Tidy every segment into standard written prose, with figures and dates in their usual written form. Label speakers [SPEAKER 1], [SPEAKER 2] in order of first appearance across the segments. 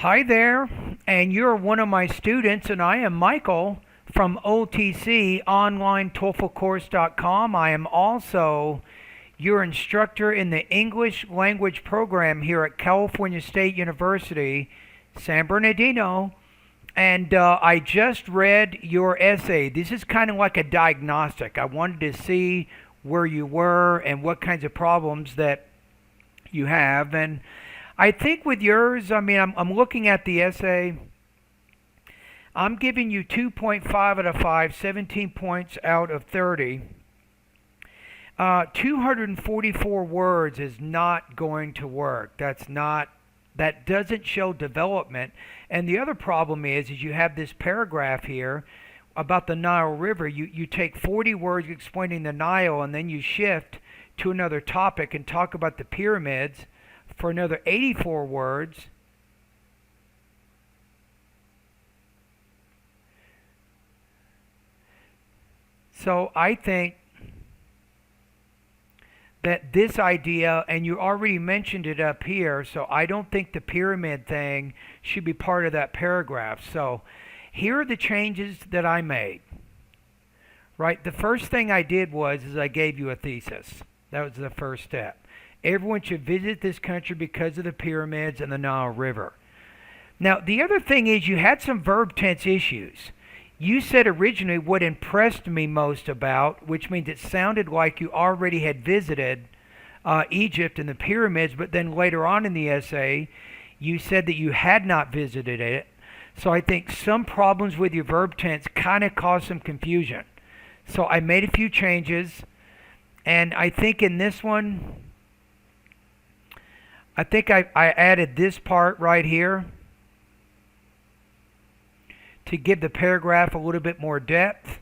[SPEAKER 1] Hi there, and you're one of my students, and I am Michael from OTC Online TOEFL I am also your instructor in the English language program here at California State University, San Bernardino. And I just read your essay. This is kind of like a diagnostic. I wanted to see where you were and what kinds of problems that you have. And I think with yours, I'm looking at the essay. I'm giving you 2.5 out of 5, 17 points out of 30. 244 words is not going to work. That doesn't show development. And the other problem is you have this paragraph here about the Nile River. You take 40 words explaining the Nile, and then you shift to another topic and talk about the pyramids for another 84 words. So I think that this idea, and you already mentioned it up here, so I don't think the pyramid thing should be part of that paragraph. So here are the changes that I made. Right, the first thing I did is I gave you a thesis. That was the first step. Everyone should visit this country because of the pyramids and the Nile River. Now, the other thing is you had some verb tense issues. You said originally what impressed me most about, which means it sounded like you already had visited Egypt and the pyramids, but then later on in the essay, you said that you had not visited it. So I think some problems with your verb tense kind of caused some confusion. So I made a few changes, and I think in this one, I think I added this part right here to give the paragraph a little bit more depth.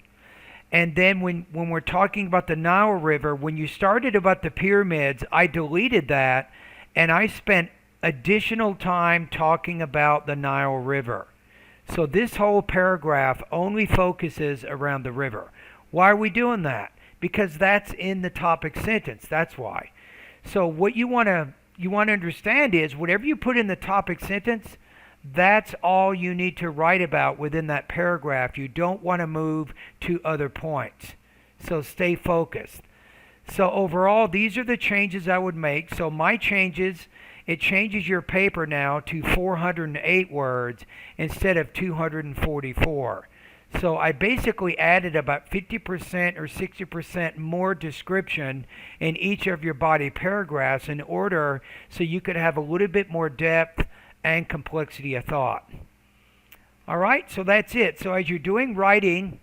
[SPEAKER 1] And then when we're talking about the Nile River, when you started about the pyramids, I deleted that, and I spent additional time talking about the Nile River. So this whole paragraph only focuses around the river. Why are we doing that? Because that's in the topic sentence. That's why. So what you want to understand is whatever you put in the topic sentence, that's all you need to write about within that paragraph. You don't want to move to other points. So stay focused. So overall, these are the changes I would make. So my changes, it changes your paper now to 408 words instead of 244. So I basically added about 50% or 60% more description in each of your body paragraphs in order so you could have a little bit more depth and complexity of thought. All right, so that's it. So as you're doing writing,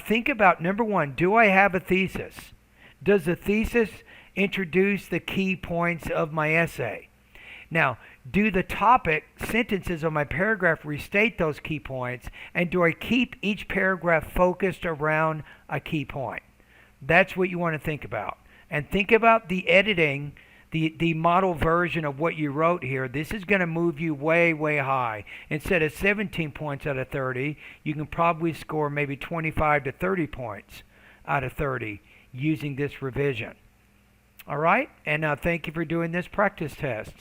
[SPEAKER 1] think about number one, do I have a thesis? Does the thesis introduce the key points of my essay? Now, do the topic sentences of my paragraph restate those key points, and do I keep each paragraph focused around a key point? That's what you want to think about. And think about the editing, the model version of what you wrote here. This is going to move you way, way high. Instead of 17 points out of 30, you can probably score maybe 25 to 30 points out of 30 using this revision. All right? And thank you for doing this practice test.